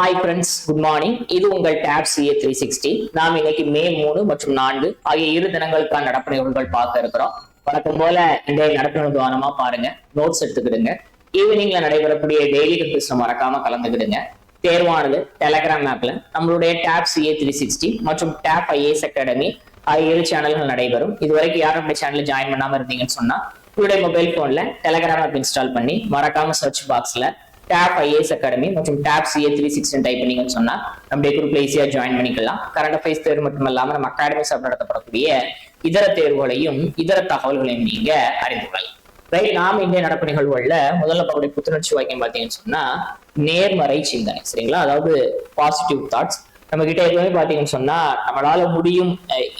Hi friends, good morning. இது உங்கள் tape CA 360. நாம் இன்னைக்கு மே 3 மற்றும் 4 ஆகிய 2 தினங்களுக்கான நடப்பு நிகழ்வுகள் பார்க்க இருக்கிறோம். வழக்கம் போல இன்றைய நடப்பு நிகழ்வு கவனமா பாருங்க, நோட்ஸ் எடுத்துக்கிடுங்க. ஈவினிங்ல நடைபெறக்கூடிய டெய்லி கிளாஸ் மறக்காம கலந்துக்கிடுங்க. தேர்வானது டெலகிராம் ஆப்ல நம்மளுடைய டேப் CA 360 மற்றும் டேப் IAS அகாடமி ஆகிய 2 சேனல்கள் நடைபெறும். இதுவரைக்கும் யாரும் நம்முடைய சேனல்ல ஜாயின் பண்ணாம இருந்தீங்கன்னு சொன்னா உங்களுடைய மொபைல் போன்ல டெலகிராம் ஆப் இன்ஸ்டால் பண்ணி மறக்காம சர்ச் பாக்ஸ்ல டேப் IAS அகாடமி மற்றும் டேப் CA 360 டைப் பண்ணீங்கன்னு சொன்னா நம்முடைய குரூப்ல ஈஸியா ஜாயின் பண்ணிக்கலாம். கரண்ட் அஃபேர்ஸ் தேர்வு மட்டும் இல்லாம நம்ம அகாடமி சார்பில் நடத்தப்படக்கூடிய இதர தேர்வுகளையும் இதர தகவல்களையும் நீங்க அறிந்து கொள்ளலாம். ரைட், நாம இந்திய நடப்பு நிகழ்வுகள்ல முதல்ல பார்க்கக்கூடிய புத்துணர்ச்சி வாக்கியம் பாத்தீங்கன்னு சொன்னா நேர்மறை சிந்தனை. சரிங்களா? அதாவது பாசிட்டிவ் தாட்ஸ். நம்ம கிட்ட எப்பவுமே பாத்தீங்கன்னு சொன்னா நம்மளால முடியும்,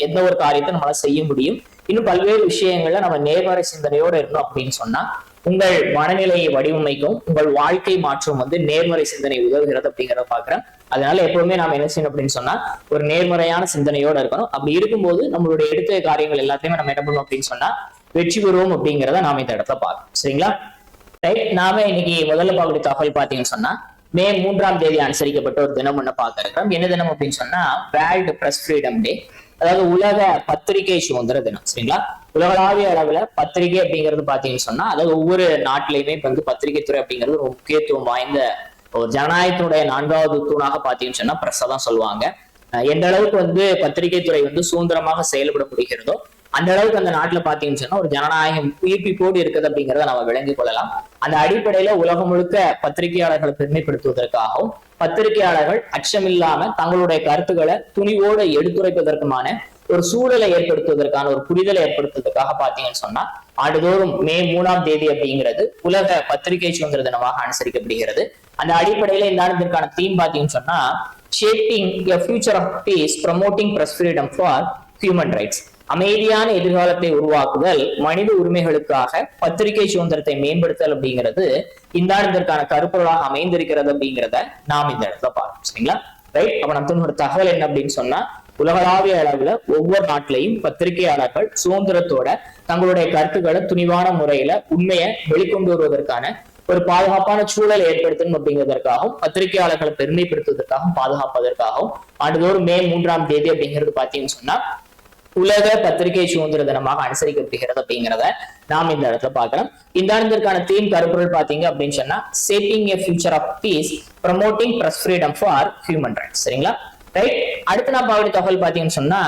எந்த ஒரு காரியத்தை நம்மளால செய்ய முடியும், இன்னும் பல்வேறு விஷயங்கள்ல நம்ம நேர்மறை சிந்தனையோட இருக்கணும் அப்படின்னு சொன்னா உங்கள் மனநிலையை வடிவமைக்கும், உங்கள் வாழ்க்கை மாற்றம் நேர்மறை சிந்தனை உதவுகிறது அப்படிங்கிறத பாக்குறேன். அதனால எப்பவுமே நாம என்ன செய்யணும் அப்படின்னு சொன்னா ஒரு நேர்மறையான சிந்தனையோட இருக்கணும். அப்படி இருக்கும்போது நம்மளுடைய எடுத்த காரியங்கள் எல்லாத்தையுமே நம்ம என்ன பண்ணணும் அப்படின்னு சொன்னா வெற்றி பெறுவோம் அப்படிங்கிறத நாம இந்த இடத்துல பார்க்கணும். சரிங்களா? ரைட், நாம இன்னைக்கு முதல்ல பார்க்கக்கூடிய தகவல் பாத்தீங்கன்னு சொன்னா மே 3ஆம் தேதி அனுசரிக்கப்பட்ட ஒரு தினம் ஒண்ணு பார்க்க இருக்கிறோம். என்ன தினம் அப்படின்னு சொன்னா வேர்ல்டு பிரஸ் ஃப்ரீடம் டே, அதாவது உலக பத்திரிகை சுதந்திர தினம். சரிங்களா? உலகளாவிய அளவுல பத்திரிகை அப்படிங்கிறது பாத்தீங்கன்னு சொன்னா அதாவது ஒவ்வொரு நாட்டிலையுமே இப்ப பத்திரிகை துறை அப்படிங்கிறது ஒரு முக்கியத்துவம் வாய்ந்த ஒரு ஜனநாயகத்தினுடைய 4வது தூணாக பாத்தீங்கன்னு சொன்னா பிரஸ் தான் சொல்லுவாங்க. எந்த அளவுக்கு பத்திரிகை துறை சுதந்திரமாக செயல்பட முடிகிறதோ அந்த அளவுக்கு அந்த நாட்டுல பாத்தீங்கன்னு சொன்னா ஒரு ஜனநாயகம் உயிர்ப்பிப்போடு இருக்குது அப்படிங்கிறத நம்ம விளங்கிக் கொள்ளலாம். அந்த அடிப்படையில உலகம் முழுக்க பத்திரிகையாளர்களை பெருமைப்படுத்துவதற்காகவும் பத்திரிகையாளர்கள் அச்சமில்லாம தங்களுடைய கருத்துக்களை துணிவோடு எடுத்துரைப்பதற்குமான ஒரு சூழலை ஏற்படுத்துவதற்கான ஒரு புரிதலை ஏற்படுத்துவதற்காக பாத்தீங்கன்னு சொன்னா ஆண்டுதோறும் மே 3ஆம் தேதி அப்படிங்கிறது உலக பத்திரிகை சுதந்திர தினமாக அனுசரிக்கப்படுகிறது. அந்த அடிப்படையில இந்த ஆண்டிற்கான தீம் பாத்தீங்கன்னு சொன்னா shaping a future of peace, promoting press freedom for human rights. அமைதியான எதிர்காலத்தை உருவாக்குதல், மனித உரிமைகளுக்காக பத்திரிகை சுதந்திரத்தை மேம்படுத்தல் அப்படிங்கிறது இந்த ஆண்டிற்கான கருப்பொருளாக அமைந்திருக்கிறது அப்படிங்கிறத நாம் இந்த இடத்துல பார்க்கணும். சரிங்களா? ரைட், அப்ப நம்ம ஒரு தகவல் என்ன அப்படின்னு சொன்னா உலகளாவிய அளவுல ஒவ்வொரு நாட்டிலையும் பத்திரிகையாளர்கள் சுதந்திரத்தோட தங்களுடைய கருத்துக்களை துணிவான முறையில உண்மையை வெளிக்கொண்டு வருவதற்கான ஒரு பாதுகாப்பான சூழலை ஏற்படுத்தணும் அப்படிங்கிறதற்காகவும் பத்திரிகையாளர்களை பெருமைப்படுத்துவதற்காகவும் பாதுகாப்பதற்காகவும் ஆண்டுதோறும் மே 3ஆம் தேதி அப்படிங்கிறது பாத்தீங்கன்னு சொன்னா உலக பத்திரிகை சுதந்திர தினமாக அனுசரிக்கப்படுகிறது அப்படிங்கிறத நாம் இந்த இடத்துல பார்க்கலாம். இந்த ஆண்டிற்கான தீம் கருப்பொருள் பாத்தீங்க அப்படின்னு சொன்னா shaping a future of peace, promoting press freedom for human rights. சரிங்களா? ரைட், அடுத்து நான் பார்க்கக்கூடிய தகவல் பாத்தீங்கன்னு சொன்னா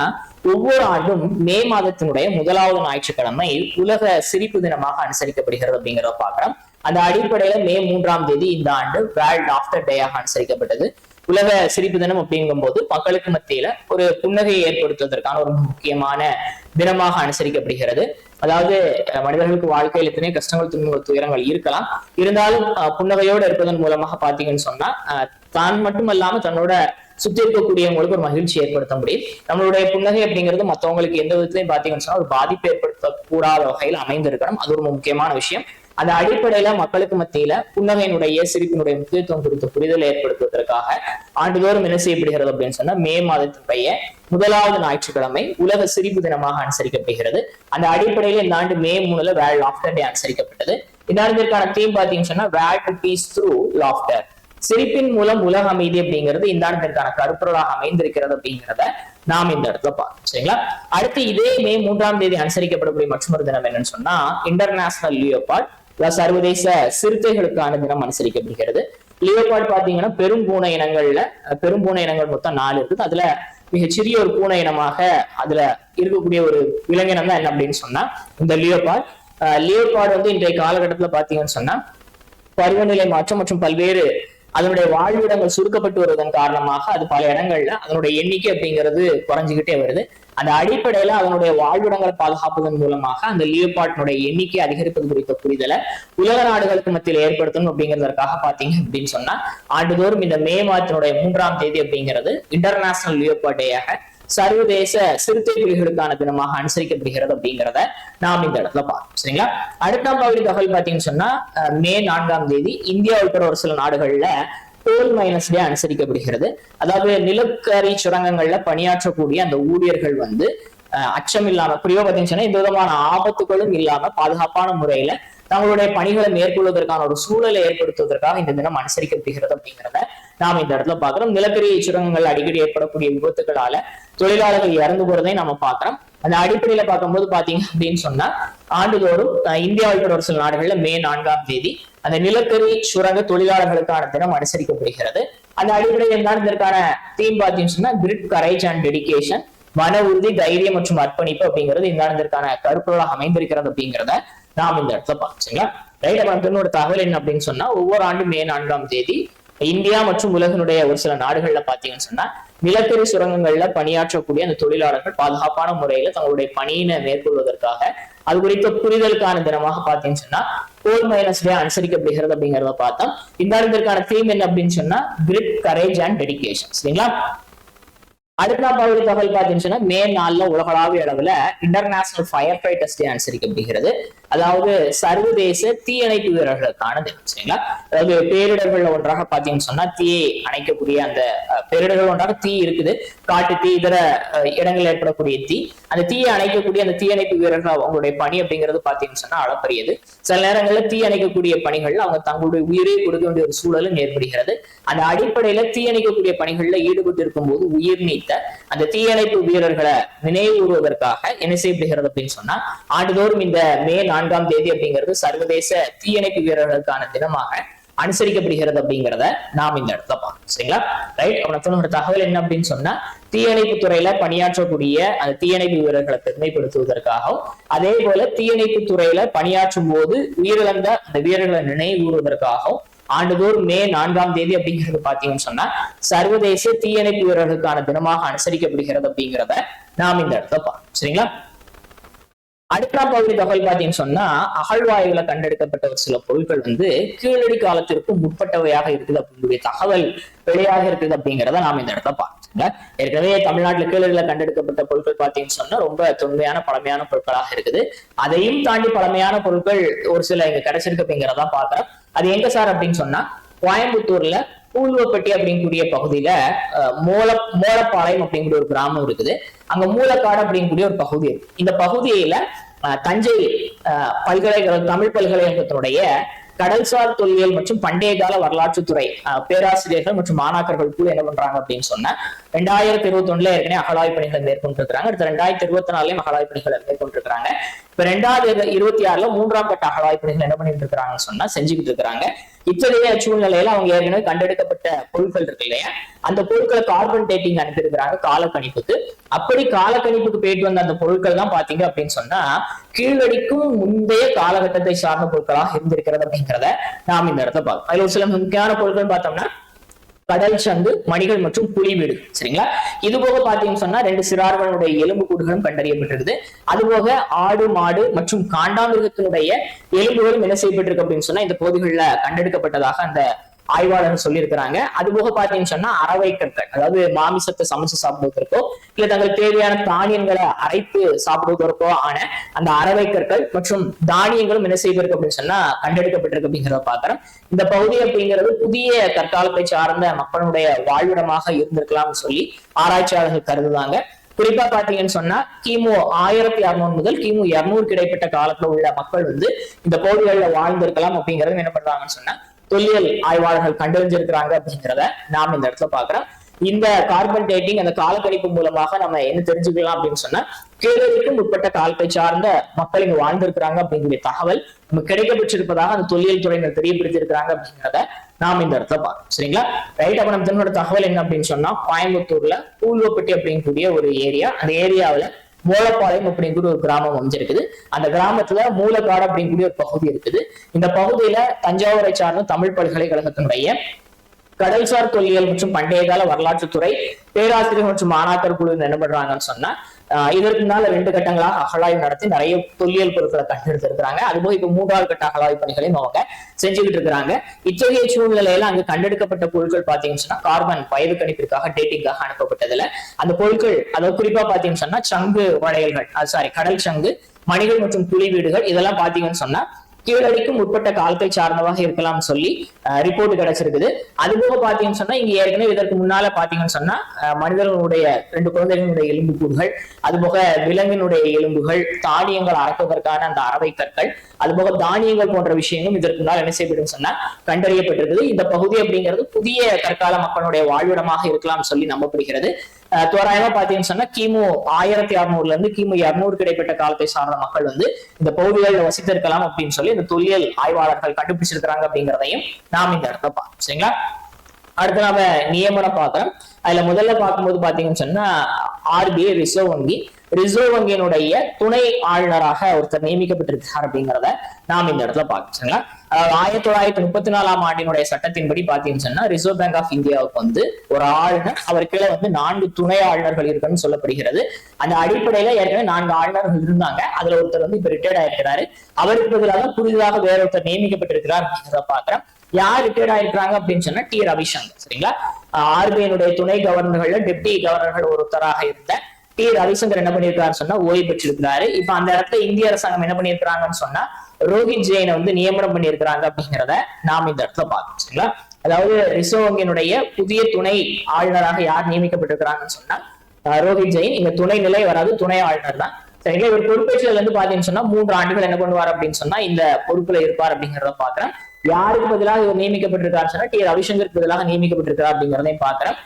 ஒவ்வொரு ஆண்டும் மே மாதத்தினுடைய 1வது ஞாயிற்றுக்கிழமை உலக சிரிப்பு தினமாக அனுசரிக்கப்படுகிறது அப்படிங்கிறத பார்க்கலாம். அந்த அடிப்படையில மே 3ஆம் தேதி இந்த ஆண்டு வேர்ல்ட் லாஃப்டர் டேயாக அனுசரிக்கப்பட்டது. உலக சிரிப்பு தினம் அப்படிங்கும் போது மக்களுக்கு மத்தியில ஒரு புன்னகையை ஏற்படுத்துவதற்கான ஒரு முக்கியமான தினமாக அனுசரிக்கப்படுகிறது. அதாவது மனிதர்களுக்கு வாழ்க்கையில் எத்தனை கஷ்டங்கள், துன்பங்கள், துயரங்கள் இருக்கலாம், இருந்தாலும் புன்னகையோடு இருப்பதன் மூலமாக பாத்தீங்கன்னு சொன்னா தான் மட்டும் இல்லாம தன்னோட சுத்தி இருக்கக்கூடியவங்களுக்கு ஒரு மகிழ்ச்சி ஏற்படுத்த முடியும். நம்மளுடைய புன்னகை அப்படிங்கிறது மற்றவங்களுக்கு எந்த விதத்திலையும் பாத்தீங்கன்னு சொன்னா ஒரு பாதிப்பு ஏற்படுத்தக்கூடாத வகையில் அமைந்திருக்கணும். அது ஒரு முக்கியமான விஷயம். அந்த அடிப்படையில மக்களுக்கு மத்தியில புன்னகையினுடைய சிரிப்பினுடைய முக்கியத்துவம் குறித்த புரிதலை ஏற்படுத்துவதற்காக ஆண்டுதோறும் என்ன செய்யப்படுகிறது அப்படின்னு சொன்னா மே மாதத்தினுடைய 1வது ஞாயிற்றுக்கிழமை உலக சிரிப்பு தினமாக அனுசரிக்கப்படுகிறது. அந்த அடிப்படையில இந்த ஆண்டு மே 3 வேர்ல்ட் லாஃப்டர் டே அனுசரிக்கப்பட்டது. இந்த ஆண்டிற்கான தீம் பாத்தீங்கன்னு சொன்னா வேர்ல்ட் பீஸ் த்ரூ லாஃப்டர், சிரிப்பின் மூலம் உலக அமைதி அப்படிங்கிறது இந்த ஆண்டிற்கான கருப்பொருளாக அமைந்திருக்கிறது அப்படிங்கிறத நாம் இந்த இடத்துல பார்க்கணும். சரிங்களா? அடுத்து இதே மே 3ஆம் தேதி அனுசரிக்கப்படக்கூடிய மற்றொரு தினம் என்னன்னு சொன்னா இன்டர்நேஷனல் லியோபார்ட், சர்வதேச சிறுத்தைகளுக்கான தினம் அனுசரிக்கப்படுகிறது. லியோபார்ட் பாத்தீங்கன்னா பெரும் பூனை இனங்கள் மொத்தம் 4 இருக்குது. அதுல மிகச்சிறிய ஒரு பூனை இனமாக அதுல இருக்கக்கூடிய ஒரு விலங்கினம் தான் என்ன அப்படின்னு சொன்னா இந்த லியோபார்ட் இன்றைய காலகட்டத்துல பாத்தீங்கன்னு சொன்னா பருவநிலை மாற்றம் மற்றும் பல்வேறு அதனுடைய வாழ்விடங்கள் சுருக்கப்பட்டு வருவதன் காரணமாக அது பல இடங்கள்ல அதனுடைய எண்ணிக்கை அப்படிங்கிறது குறைஞ்சுக்கிட்டே வருது. அந்த அடிப்படையில அதனுடைய வாழ்விடங்களை பாதுகாப்பதன் மூலமாக அந்த லியோபார்டினுடைய எண்ணிக்கை அதிகரிப்பது குறித்த புரிதலை உலக நாடுகளுக்கு மத்தியில் ஏற்படுத்தணும் அப்படிங்கிறதுக்காக பாத்தீங்க அப்படின்னு சொன்னா ஆண்டுதோறும் இந்த மே மாதத்தினுடைய 3ஆம் தேதி அப்படிங்கிறது இன்டர்நேஷனல் லியோபார்ட் டேயாக சர்வதேச சிறுத்தை புலிகளுக்கான தினமாக அனுசரிக்கப்படுகிறது அப்படிங்கிறத நாம் இந்த இடத்துல பார்க்கணும். சரிங்களா? அடுத்தாம் பகுதி தகவல் பாத்தீங்கன்னு சொன்னா மே 4ஆம் தேதி இந்தியா உட்பட ஒரு சில நாடுகள்ல கோல் மைனஸ் டே அனுசரிக்கப்படுகிறது. அதாவது நிலக்கரி சுரங்கங்கள்ல பணியாற்றக்கூடிய அந்த ஊழியர்கள் அச்சம் இல்லாம, குறிப்பா பாத்தீங்கன்னு சொன்னா எந்த விதமான ஆபத்துகளும் இல்லாம பாதுகாப்பான முறையில தங்களுடைய பணிகளை மேற்கொள்வதற்கான ஒரு சூழலை ஏற்படுத்துவதற்காக இந்த தினம் அனுசரிக்கப்படுகிறது அப்படிங்கிறத நாம் இந்த இடத்துல பாக்குறோம். நிலக்கரி சுரங்கங்கள் அடிக்கடி ஏற்படக்கூடிய விபத்துகளால தொழிலாளர்கள் இறந்து போறதை நம்ம பாக்குறோம். அந்த அடிப்படையில பார்க்கும்போது பாத்தீங்க அப்படின்னு சொன்னா ஆண்டுதோறும் இந்தியா உட்பட ஒரு சில நாடுகள்ல மே 4ஆம் தேதி அந்த நிலக்கரி சுரங்க தொழிலாளர்களுக்கான தினம் அனுசரிக்கப்படுகிறது. அந்த அடிப்படையில் என்ன இதற்கான தீம் பாத்தீங்கன்னு சொன்னா கிரிட், கரேஜ் அண்ட் டெடிகேஷன், மன உறுதி, தைரியம் மற்றும் அர்ப்பணிப்பு அப்படிங்கிறது இந்த இதற்கான கருப்பொருளாக அமைந்திருக்கிறது அப்படிங்கிறத நாம் இந்த இடத்துல பார்த்துங்களா. ரைட். அப்புறம் ஒரு தகவல் என்ன அப்படின்னு சொன்னா ஒவ்வொரு ஆண்டும் மே 4ஆம் தேதி இந்தியா மற்றும் உலகினுடைய ஒரு சில நாடுகள்ல பாத்தீங்கன்னு சொன்னா நிலக்கரி சுரங்கங்கள்ல பணியாற்றக்கூடிய அந்த தொழிலாளர்கள் பாதுகாப்பான முறையில தங்களுடைய பணியினை மேற்கொள்வதற்காக அது குறித்த புரிதலுக்கான தினமாக பாத்தீங்கன்னு சொன்னா கோல் மைனஸ் டே அனுசரிக்கப்படுகிறது அப்படிங்கிறத பார்த்தோம். இந்த இதற்கான தீம் என்ன அப்படின்னு சொன்னா கிரிட், கரேஜ் அண்ட் டெடிகேஷன். சரிங்களா. அடுத்த பகுதி தகவல் பார்த்தீங்கன்னா மே 4 உலகளாவிய அளவுல இன்டர்நேஷனல் ஃபயர் ஃபைட்டர்ஸ் டே அனுசரிக்கப்படுகிறது. அதாவது சர்வதேச தீயணைப்பு வீரர்களுக்கான தினம். சரிங்களா. அதாவது பேரிடர்கள் ஒன்றாக பாத்தீங்கன்னு சொன்னா தீயை அணைக்கக்கூடிய அந்த பேரிடர்கள் ஒன்றாக தீ இருக்குது, காட்டு தீ, இதர இடங்களில் ஏற்படக்கூடிய தீ, அந்த தீயை அணைக்கக்கூடிய அந்த தீயணைப்பு வீரர்கள் அவங்களுடைய பணி அப்படிங்கிறது பாத்தீங்கன்னு சொன்னா அளப்பரியது. சில நேரங்களில் தீ அணைக்கக்கூடிய பணிகள்ல அவங்க தங்களுடைய உயிரை கொடுக்க வேண்டிய ஒரு சூழலும் ஏற்படுகிறது. அந்த அடிப்படையில தீயணைக்கக்கூடிய பணிகள்ல ஈடுபட்டு இருக்கும் போது உயிர் நீத்த அந்த தீயணைப்பு வீரர்களை நினைவுறுவதற்காக என்ன செய்யப்படுகிறது அப்படின்னு சொன்னா ஆண்டுதோறும் இந்த மே 4ஆம் தேதி அப்படிங்கிறது சர்வதேச தீயணைப்பு வீரர்களுக்கான தினமாக அனுசரிக்கப்படுகிறது அப்படிங்கிறத நாம் இந்த இடத்துல பார்க்கணும். சரிங்களா. ரைட். அப்புறம் ஒரு தகவல் என்ன அப்படின்னு சொன்னா தீயணைப்பு துறையில பணியாற்றக்கூடிய அந்த தீயணைப்பு வீரர்களை பெருமைப்படுத்துவதற்காகவும் அதே போல தீயணைப்பு துறையில பணியாற்றும் போது உயிரிழந்த அந்த வீரர்களை நினைவுறுவதற்காகவும் ஆண்டுதோறும் மே 4ஆம் தேதி அப்படிங்கிறது பாத்தீங்கன்னு சொன்னா சர்வதேச தீயணைப்பு வீரர்களுக்கான தினமாக அனுசரிக்கப்படுகிறது அப்படிங்கிறத நாம் இந்த இடத்துல பார்க்கணும். சரிங்களா. அடுத்த பகுதி தகவல் பாத்தீங்கன்னு சொன்னா அகழ்வாயுல கண்டெடுக்கப்பட்ட ஒரு சில பொருட்கள் கீழடி காலத்திற்கு முற்பட்டவையாக இருக்குது அப்படிங்கிற தகவல் வெளியாக இருக்குது அப்படிங்கிறத நாம் இந்த இடத்துல பார்க்கணும். ஏற்கனவே தமிழ்நாட்டுல கீழடியில கண்டெடுக்கப்பட்ட பொருட்கள் பாத்தீங்கன்னு சொன்னா ரொம்ப தொன்மையான பழமையான பொருட்களாக இருக்குது. அதையும் தாண்டி பழமையான பொருட்கள் ஒரு சில இங்க கிடைச்சிருக்கு அப்படிங்கிறதான் பாக்குறோம். அது எங்க சார் அப்படின்னு சொன்னா கோயம்புத்தூர்ல பூல்வப்பட்டி அப்படிங்கக்கூடிய பகுதியில மோளப்பாளையம் அப்படிங்கிற ஒரு கிராமம் இருக்குது. அங்க மூலக்காடு அப்படிங்கக்கூடிய ஒரு பகுதி இருக்கு. இந்த பகுதியில தஞ்சை பல்கலைக்கழகம், தமிழ் பல்கலைக்கழகத்தினுடைய கடல்சார் தொல்லியல் மற்றும் பண்டைய கால வரலாற்றுத்துறை பேராசிரியர்கள் மற்றும் மாணாக்கர்கள் கூட என்ன பண்றாங்க அப்படின்னு சொன்னா 2021 ஏற்கனவே அகழாய்வு பணிகளை மேற்கொண்டிருக்கிறாங்க. அடுத்த 2024 அகழாய்வு பணிகளை மேற்கொண்டிருக்கிறாங்க. இப்ப 2026 3ஆம் கட்ட அகழாய்வு பணிகள் என்ன பண்ணிட்டு இருக்கிறாங்கன்னு சொன்னா செஞ்சுக்கிட்டு இருக்கிறாங்க. இத்தகைய சூழ்நிலையில அவங்க ஏற்கனவே கண்டெடுக்கப்பட்ட பொருட்கள் இருக்கு இல்லையா, அந்த பொருட்களை கார்பன் டேட்டிங் அனுப்பியிருக்கிறாங்க காலக்கணிப்புக்கு. அப்படி காலக்கணிப்புக்கு போயிட்டு வந்த அந்த பொருட்கள் தான் பாத்தீங்க அப்படின்னு சொன்னா கீழடிக்கும் முந்தைய காலகட்டத்தை சார்ந்த பொருட்களாக இருந்திருக்கிறது அப்படிங்கிறத நாம் இந்த இடத்துல பார்க்கணும். அதுல ஒரு சில முக்கியமான பொருட்கள் பார்த்தோம்னா கடல் சங்கு, மணிகள் மற்றும் புலி வீடு. சரிங்களா. இது போக பாத்தீங்கன்னு சொன்னா 2 சிறார்களுடைய எலும்பு கூடுகளும் கண்டறியப்பட்டிருக்குது. அதுபோக ஆடு, மாடு மற்றும் காண்டாமிருகத்தினுடைய எலும்புகளும் என்ன செய்யப்பட்டிருக்கு அப்படின்னு சொன்னா இந்த பகுதிகளில் கண்டெடுக்கப்பட்டதாக அந்த ஆய்வாளர்கள் சொல்லியிருக்கிறாங்க. அது போக பாத்தீங்கன்னு சொன்னா அரவை கற்கள், அதாவது மாமிசத்தை சமைச்சு சாப்பிடுவதற்கோ இல்ல தங்களுக்கு தேவையான தானியங்களை அரைத்து சாப்பிடுவதற்கோ ஆன அந்த அரவை கற்கள் மற்றும் தானியங்களும் என்ன செய்வதற்கு அப்படின்னு சொன்னா கண்டெடுக்கப்பட்டிருக்கு அப்படிங்கிறத பாக்குறோம். இந்த பகுதி அப்படிங்கிறது புதிய கற்காலத்தை சார்ந்த மக்களுடைய வாழ்விடமாக இருந்திருக்கலாம்னு சொல்லி ஆராய்ச்சியாளர்கள் கருதுதாங்க. குறிப்பா பாத்தீங்கன்னு சொன்னா கிமு 1600 முதல் கிமு 200 இடைப்பட்ட காலத்துல உள்ள மக்கள் இந்த பகுதிகளில் வாழ்ந்திருக்கலாம் அப்படிங்கறது என்ன பண்றாங்கன்னு சொன்னா தொல்லியல் ஆய்வாளர்கள் கண்டறிஞ்சிருக்கிறாங்க அப்படிங்கிறத நாம் இந்த இடத்துல பாக்குறோம். இந்த கார்பன் டேட்டிங் அந்த காலக்கணிப்பு மூலமாக நம்ம என்ன தெரிஞ்சுக்கலாம் அப்படின்னு சொன்னா கீழடிக்கும் உட்பட்ட காலத்தை சார்ந்த மக்கள் இங்க வாழ்ந்திருக்கிறாங்க அப்படிங்கிற தகவல் நம்ம கிடைக்கப்பட்டிருப்பதாக அந்த தொல்லியல் துறையினர் தெரியப்படுத்தி இருக்கிறாங்க அப்படிங்கிறத நாம் இந்த இடத்துல பார்க்கணும். சரிங்களா. ரைட். அப்ப நம்ம தன்னோட தகவல் என்ன அப்படின்னு சொன்னா கோயம்புத்தூர்ல பூல்வப்பட்டி அப்படிங்கக்கூடிய ஒரு ஏரியா, அந்த ஏரியாவில மோளப்பாளையம் அப்படிங்கிற ஒரு கிராமம் அமைஞ்சிருக்குது. அந்த கிராமத்துல மூலக்காடு அப்படிங்கக்கூடிய ஒரு பகுதி இருக்குது. இந்த பகுதியில தஞ்சாவூரை சார்ந்த தமிழ் பல்கலைக்கழகத்தினுடைய கடல்சார் தொல்லியல் மற்றும் பண்டைய கால வரலாற்றுத்துறை பேராசிரியர் மற்றும் மாணாக்கர் குழு என்ன பண்றாங்கன்னு சொன்னா இதற்கு முன்னால 2 கட்டங்களாக அகழாய்வு நடத்தி நிறைய தொல்லியல் பொருட்களை கண்டெடுத்திருக்கிறாங்க. அதுபோக இப்ப 3ஆவது கட்ட அகழாய்வு பணிகளையும் அவங்க செஞ்சுக்கிட்டு இருக்கிறாங்க. இத்தகைய சூழ்நிலையில அங்கு கண்டெடுக்கப்பட்ட பொருட்கள் பாத்தீங்கன்னு சொன்னா கார்பன் வயது கணிப்பிற்காக டேட்டிங்காக அனுப்பப்பட்டதுல அந்த பொருட்கள், அதாவது குறிப்பா பாத்தீங்கன்னு சொன்னா சங்கு வளையல்கள், கடல் சங்கு, மணிகள் மற்றும் புலி வீடுகள் இதெல்லாம் பாத்தீங்கன்னு சொன்னா கீழடிக்கும் உட்பட்ட காலத்தை சார்ந்தவாக இருக்கலாம் சொல்லி ரிப்போர்ட் கிடைச்சிருக்குது. அது போக பாத்தீங்கன்னு சொன்னா இங்க ஏற்கனவே இதற்கு முன்னால பாத்தீங்கன்னு சொன்னா மனிதர்களுடைய 2 குழந்தைகளுடைய எலும்புக்கூடுகள், அதுபோக விலங்கினுடைய எலும்புகள், தானியங்கள் அறப்பதற்கான அந்த அரவை கற்கள், அதுபோக தானியங்கள் போன்ற விஷயங்களும் இதற்கு முன்னால் என்ன செய்யப்படும் சொன்னா கண்டறியப்பட்டிருக்குது. இந்த பகுதி அப்படிங்கிறது புதிய கற்கால மக்களுடைய வாழ்விடமாக இருக்கலாம் சொல்லி நம்பப்படுகிறது. தோராயமா பாத்தீங்கன்னு சொன்னா கிமு 1600 இருந்து கிமு 200 கிடைப்பட்ட காலத்தை சார்ந்த மக்கள் வந்து இந்த பகுதிகளில் வசித்திருக்கலாம் அப்படின்னு சொல்லி இந்த தொல்லியல் ஆய்வாளர்கள் கண்டுபிடிச்சிருக்கிறாங்க அப்படிங்கிறதையும் நாம் இந்த இடத்துல பார்க்கணும். சரிங்களா? அடுத்து நாம நியமனம் பார்க்கிறோம். அதுல முதல்ல பார்க்கும்போது பாத்தீங்கன்னு சொன்னா RBI ரிசர்வ் வங்கியினுடைய துணை ஆளுநராக ஒருத்தர் நியமிக்கப்பட்டிருக்கார் அப்படிங்கிறத நாம் இந்த இடத்துல பார்க்கணும். சரிங்களா? 1934ஆம் ஆண்டினுடைய சட்டத்தின்படி பாத்தீங்கன்னு சொன்னா ரிசர்வ் பேங்க் ஆஃப் இந்தியாவுக்கு வந்து ஒரு ஆளுநர், அவர் கீழே வந்து 4 துணை ஆளுநர்கள் இருக்குன்னு சொல்லப்படுகிறது. அந்த அடிப்படையில ஏற்கனவே 4 ஆளுநர்கள் இருந்தாங்க. அதுல ஒருத்தர் வந்து இப்ப ரிட்டையர்ட் ஆயிருக்கிறாரு. அவருக்கு பதிலாக புதிதாக வேற ஒருத்தர் நியமிக்கப்பட்டிருக்கிறார் அப்படிங்கிறத பாக்குறேன். யார் ரிட்டையர்ட் ஆயிருக்காங்க அப்படின்னு சொன்னா டி ரவிசங்கர். சரிங்களா? RBI துணை கவர்னர்கள்ல டெப்டி கவர்னர்கள் ஒருத்தராக இருந்த டி ரவிசங்கர் என்ன பண்ணிருக்காரு சொன்னா ஓய்வு பெற்றிருக்கிறாரு. இப்ப அந்த இடத்துல இந்திய அரசாங்கம் என்ன பண்ணிருக்காங்கன்னு சொன்னா ரோஹித் ஜெயினை வந்து நியமனம் பண்ணியிருக்கிறாங்க அப்படிங்கிறத நாம் இந்த இடத்துல பார்க்கணும். சரிங்களா? அதாவது ரிசர்வ் வங்கியினுடைய புதிய துணை ஆளுநராக யார் நியமிக்கப்பட்டிருக்கிறாங்கன்னு சொன்னா ரோஹித் ஜெயின். இங்க துணை நிலை வராது, துணை ஆளுநர் தான். சரிங்களா? இவர் பொறுப்பேற்றதுல இருந்து பாத்தீங்கன்னு சொன்னா 3 ஆண்டுகள் என்ன பண்ணுவார் அப்படின்னு சொன்னா இந்த பொறுப்புல இருப்பார் அப்படிங்கிறத பாக்குறேன். யாருக்கு பதிலாக இவர் நியமிக்கப்பட்டிருக்காரு சொன்னா டி ரவிசங்கருக்கு பதிலாக நியமிக்கப்பட்டிருக்காரு அப்படிங்கிறதையும் பாக்குறேன்.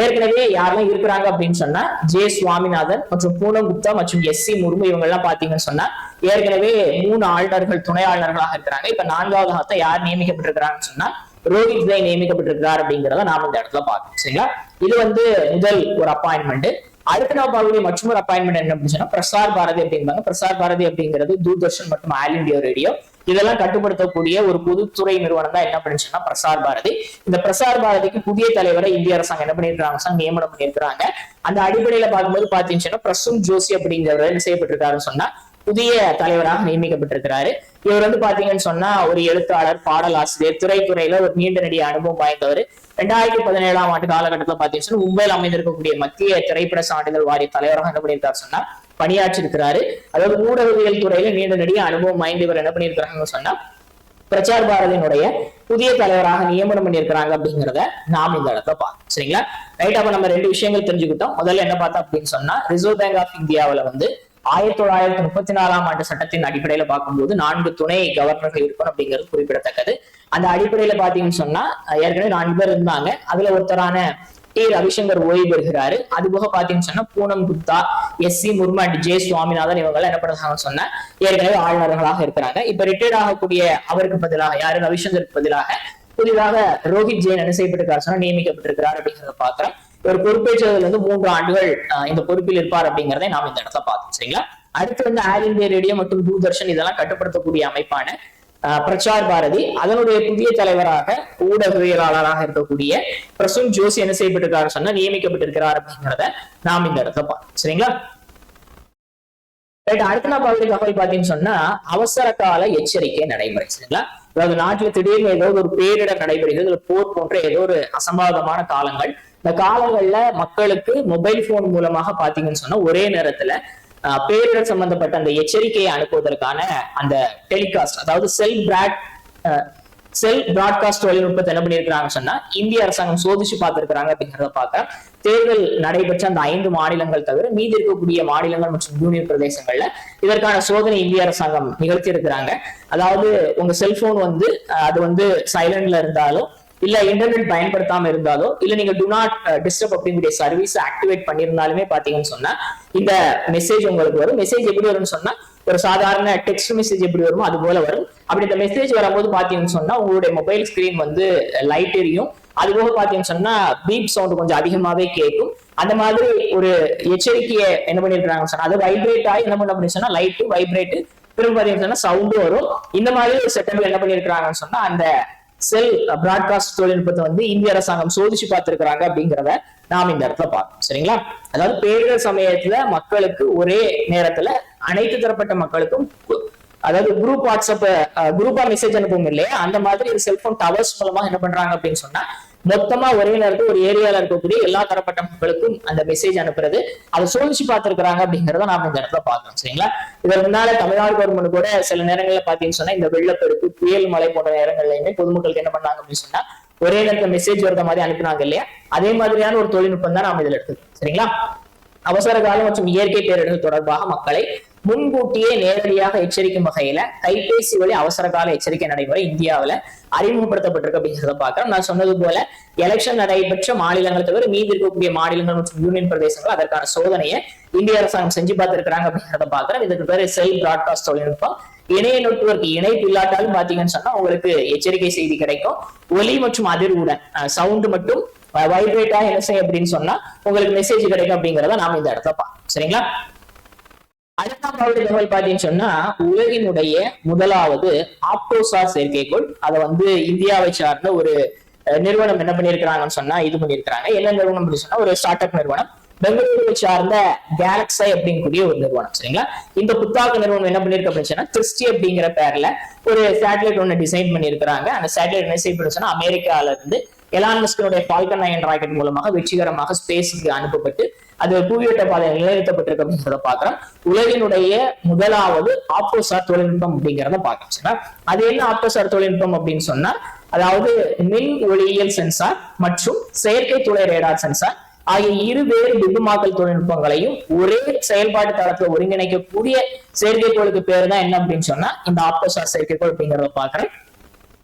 ஏற்கனவே யாரெல்லாம் இருக்கிறாங்க அப்படின்னு சொன்னா ஜே சுவாமிநாதன் மற்றும் பூனம் குப்தா மற்றும் SC முர்மு இவங்க எல்லாம் பாத்தீங்கன்னு சொன்னா ஏற்கனவே 3 ஆளுநர்கள் துணை ஆளுநர்களாக இருக்கிறாங்க. இப்ப 4வது யார் நியமிக்கப்பட்டிருக்கிறாங்கன்னு சொன்னா ரோஹித் ஜெயின் நியமிக்கப்பட்டிருக்கிறார் அப்படிங்கிறத நாம இந்த இடத்துல பார்க்கணும். சரிங்களா? இது வந்து முதல் ஒரு அப்பாயின்மெண்ட். அடுத்த நாள் பார்க்கக்கூடிய மற்றொரு அப்பாயின்மெண்ட் என்ன அப்படின்னு சொன்னா பிரசார் பாரதி அப்படிங்கிறாங்க. பிரசார் பாரதி அப்படிங்கிறது தூர்தர்ஷன் மற்றும் ஆல் இண்டியா ரேடியோ இதெல்லாம் கட்டுப்படுத்தக்கூடிய ஒரு பொதுத்துறை நிறுவனம் தான் என்ன பண்ணிச்சுன்னா பிரசார் பாரதி. இந்த பிரசார் பாரதிக்கு புதிய தலைவரை இந்திய அரசாங்கம் என்ன பண்ணிருக்காங்க, நியமனம் பண்ணியிருக்கிறாங்க. அந்த அடிப்படையில பார்க்கும்போது பாத்தீங்கன்னா பிரசூன் ஜோஷி அப்படிங்கிறவர் என்ன செய்யப்பட்டிருக்காருன்னு சொன்னா புதிய தலைவராக நியமிக்கப்பட்டிருக்கிறாரு. இவர் வந்து பாத்தீங்கன்னு சொன்னா ஒரு எழுத்தாளர், பாடல் ஆசிரியர், திரைத்துறையில ஒரு நீண்ட நெடிய அனுபவம் வாய்ந்தவர். 2017ஆம் ஆண்டு காலகட்டத்தில் பாத்தீங்கன்னா மும்பையில் அமைந்திருக்கக்கூடிய மத்திய திரைப்பட சான்றிதழ் வாரிய தலைவராக என்ன பண்ணியிருக்காரு சொன்னா பணியாற்றிருக்கிறாரு. அதாவது ஊடகவியல் துறையில நீண்ட நெடிய அனுபவம் வாய்ந்தவர் என்ன பண்ணியிருக்கிறாங்கன்னு சொன்னா பிரசார் பாரதியினுடைய புதிய தலைவராக நியமனம் பண்ணியிருக்கிறாங்க அப்படிங்கிறத நாம் இந்த இடத்துல பார்க்கணும். சரிங்களா? ரைட். அப்ப நம்ம 2 விஷயங்கள் தெரிஞ்சுக்கிட்டோம். முதல்ல என்ன பார்த்தோம் அப்படின்னு சொன்னா ரிசர்வ் பேங்க் ஆஃப் இந்தியாவில வந்து 1934ஆம் ஆண்டு சட்டத்தின் அடிப்படையில பார்க்கும்போது 4 துணை கவர்னர்கள் இருக்கணும் அப்படிங்கிறது குறிப்பிடத்தக்கது. அந்த அடிப்படையில பாத்தீங்கன்னு சொன்னா ஏற்கனவே 4 பேர் இருந்தாங்க. அதுல ஒருத்தரான டி ரவிசங்கர் ஓய்வு பெறுகிறாரு. அது போக பாத்தீங்கன்னு சொன்னா Poonam Gupta, SC Murmu and J Swaminathan இவங்க என்ன பண்ணுறாங்கன்னு சொன்னா ஏற்கனவே ஆளுநர்களாக இருக்கிறாங்க. இப்ப ரிட்டையர்ட் ஆகக்கூடிய அவருக்கு பதிலாக யாரு, ரவிசங்கருக்கு பதிலாக புதிதாக ரோஹித் ஜெயின் என்ன செய்யப்பட்டிருக்காரு சொன்னா நியமிக்கப்பட்டிருக்கிறார் அப்படிங்கிறத பாக்குறோம். ஒரு பொறுப்பேற்றதுல இருந்து 3 ஆண்டுகள் இந்த பொறுப்பில் இருப்பார் அப்படிங்கிறதை நாம் இந்த இடத்துல பார்த்தோம். சரிங்களா? அடுத்து வந்து ஆல் இந்தியா ரேடியோ மற்றும் தூர்தர்ஷன் இதெல்லாம் கட்டுப்படுத்தக்கூடிய அமைப்பான பிரசார் பாரதி அதனுடைய புதிய தலைவராக ஊடகவியலாளராக இருக்கக்கூடிய பிரசூன் ஜோஷி என்ன செய்யப்பட்டிருக்காரு சொன்னா நியமிக்கப்பட்டிருக்கிறார் அப்படிங்கிறத நாம் இந்த இடத்துல பார்த்தோம். சரிங்களா? அடுத்த நாள் தகவல் பாத்தீங்கன்னு சொன்னா அவசர கால எச்சரிக்கை நடைமுறை. சரிங்களா? அதாவது நாட்டுல திடீர்னு ஏதோ ஒரு பேரிடர் நடைபெறுகிறது, போர் போன்ற ஏதோ ஒரு அசம்பாவிதமான காலங்கள். இந்த காலங்கள்ல மக்களுக்கு மொபைல் போன் மூலமாக பாத்தீங்கன்னு சொன்னா ஒரே நேரத்துல பேரிடர் சம்பந்தப்பட்ட அந்த எச்சரிக்கையை அனுப்புவதற்கான அந்த டெலிகாஸ்ட், அதாவது செல் பிராட்காஸ்ட் தொழில்நுட்பத்தை என்ன பண்ணிருக்கிறாங்க சொன்னா இந்திய அரசாங்கம் சோதிச்சு பார்த்திருக்கிறாங்க அப்படிங்கிறத பார்க்க தேர்தல் நடைபெற்ற அந்த 5 மாநிலங்கள் தவிர மீதி இருக்கக்கூடிய மாநிலங்கள் மற்றும் யூனியன் பிரதேசங்கள்ல இதற்கான சோதனை இந்திய அரசாங்கம் நிகழ்த்தி இருக்கிறாங்க. அதாவது உங்க செல்போன் வந்து அது வந்து சைலண்ட்ல இருந்தாலும் இல்ல இன்டர்நெட் பயன்படுத்தாம இருந்தாலோ இல்ல நீங்க டு நாட் டிஸ்டர்ப் அப்படிங்கிற சர்வீஸ் ஆக்டிவேட் பண்ணிருந்தாலுமே பாத்தீங்கன்னு சொன்னா இந்த மெசேஜ் உங்களுக்கு வரும். மெசேஜ் எப்படி வரும்னு சொன்னா ஒரு சாதாரண டெக்ஸ்ட் மெசேஜ் எப்படி வருமோ அது போல வரும். அப்படி இந்த மெசேஜ் வரும்போது பாத்தீங்கன்னு சொன்னா உங்களுடைய மொபைல் ஸ்கிரீன் வந்து லைட் எரியும். அது போக பாத்தீங்கன்னு சொன்னா பீப் சவுண்ட் கொஞ்சம் அதிகமாவே கேட்கும். அந்த மாதிரி ஒரு எச்சரிக்கையை என்ன பண்ணிருக்காங்க சொன்னா அது வைப்ரேட் ஆகி என்ன பண்ண அப்படின்னு சொன்னா லைட்டு வைப்ரேட் திரும்ப பாத்தீங்கன்னு சொன்னா சவுண்டும் வரும். இந்த மாதிரி ஒரு செட்டப் என்ன பண்ணிருக்காங்கன்னு சொன்னா அந்த செல் பிராட்காஸ்ட் தொழில்நுட்பத்தை வந்து இந்திய அரசாங்கம் சோதிச்சு பார்த்திருக்கிறாங்க அப்படிங்கிறத நாம் இந்த இடத்துல பார்க்கணும். சரிங்களா? அதாவது பேரிடர் சமயத்துல மக்களுக்கு ஒரே நேரத்துல அனைத்து தரப்பட்ட மக்களுக்கும் அதாவது குரூப் வாட்ஸ்அப் குரூப்பா மெசேஜ் அனுப்பும் இல்லையா, அந்த மாதிரி செல்போன் டவர்ஸ் மூலமா என்ன பண்றாங்க அப்படின்னு சொன்னா மொத்தமா ஒரே நேரத்தில் ஒரு ஏரியால இருக்கக்கூடிய எல்லா தரப்பட்ட மக்களுக்கும் அந்த மெசேஜ் அனுப்புறது, அதை சோதிச்சு பார்த்திருக்கிறாங்க அப்படிங்கறத நாம இந்த இடத்துல பாக்குறோம். சரிங்களா? இதற்கு முன்னால தமிழ்நாடு கவர்மெண்ட் கூட சில நேரங்கள்ல பாத்தீங்கன்னு சொன்னா இந்த வெள்ளப்பெருக்கு, புயல் மழை போன்ற நேரங்கள்லயுமே பொதுமக்களுக்கு என்ன பண்ணாங்க அப்படின்னு சொன்னா ஒரே நேரத்தில் மெசேஜ் வரத மாதிரி அனுப்பினாங்க இல்லையா? அதே மாதிரியான ஒரு தொழில்நுட்பம் தான் நாம இதுல எடுத்துக்கோம். சரிங்களா? அவசர காலம் மற்றும் இயற்கை பேரிடர்கள் தொடர்பாக மக்களை முன்கூட்டியே நேரடியாக எச்சரிக்கும் வகையில கைபேசி வழி அவசர கால எச்சரிக்கை நடைமுறை இந்தியாவில அறிமுகப்படுத்தப்பட்டிருக்கு அப்படிங்கிறத பாக்குறோம். நான் சொன்னது போல எலெக்ஷன் நடைபெற்ற மாநிலங்கள் தவிர மீதி இருக்கக்கூடிய மாநிலங்கள் மற்றும் யூனியன் பிரதேசங்கள் அதற்கான சோதனையை இந்திய அரசாங்கம் செஞ்சு பார்த்திருக்கிறாங்க அப்படிங்கிறத பாக்குறோம். இதுக்கு பேரு செல் பிராட்காஸ்ட் தொழில்நுட்பம். இணைய நெட்வொர்க் இணைப்பு இல்லாட்டாலும் பாத்தீங்கன்னு சொன்னா உங்களுக்கு எச்சரிக்கை செய்தி கிடைக்கும். ஒலி மற்றும் அதிர்வுடன் சவுண்ட் மட்டும் வைப்ரேட்டா என்ன செய்ய அப்படின்னு சொன்னா உங்களுக்கு மெசேஜ் கிடைக்கும் அப்படிங்கிறத நாம இந்த இடத்துல பார்க்கணும். சரிங்களா? அடுத்த தகவல் பாத்தீங்கன்னு சொன்னா உலகினுடைய முதலாவது ஆப்டோசார் செயற்கைக்கோள், அதை வந்து இந்தியாவை சார்ந்த ஒரு நிறுவனம் என்ன பண்ணிருக்கிறாங்கன்னு சொன்னா இது பண்ணிருக்கிறாங்க. என்ன நிறுவனம் அப்படின்னு சொன்னா ஒரு ஸ்டார்ட் அப் நிறுவனம், பெங்களூருவை சார்ந்த கேலக்ஸை அப்படிங்கக்கூடிய ஒரு நிறுவனம். சரிங்களா? இந்த புத்தாக்க நிறுவனம் என்ன பண்ணிருக்கு அப்படின்னு சொன்னா கிறிஸ்டி அப்படிங்கிற பேர்ல ஒரு சேட்டலைட் ஒண்ணு டிசைன் பண்ணிருக்கிறாங்க. அந்த சேட்டலைட் என்ன செய்யப்படும் சொன்னா அமெரிக்கால இருந்து எலான் மஸ்கினுடைய ஃபால்கன் 9 ராக்கெட் மூலமாக வெற்றிகரமாக ஸ்பேஸுக்கு அனுப்பப்பட்டு அது புவியோட்ட பாதையில் நிலைநிறுத்தப்பட்டிருக்கு அப்படிங்கிறத பாக்குறோம். உலகினுடைய முதலாவது ஆப்டோசார் தொழில்நுட்பம் அப்படிங்கிறத பாக்குறோம். சரிங்களா? அது என்ன ஆப்டோசார் தொழில்நுட்பம் அப்படின்னு சொன்னா அதாவது மின் ஒளியியல் சென்சார் மற்றும் செயற்கை துளை ரேடார் சென்சார் ஆகிய இருவேறு பிம்பமாக்கல் தொழில்நுட்பங்களையும் ஒரே செயல்பாட்டு தளத்துல ஒருங்கிணைக்கக்கூடிய செயற்கைக்கோளுக்கு பேர் தான் என்ன அப்படின்னு சொன்னா இந்த ஆப்டோசார் செயற்கைக்கோள் அப்படிங்கிறத பாக்குறேன்.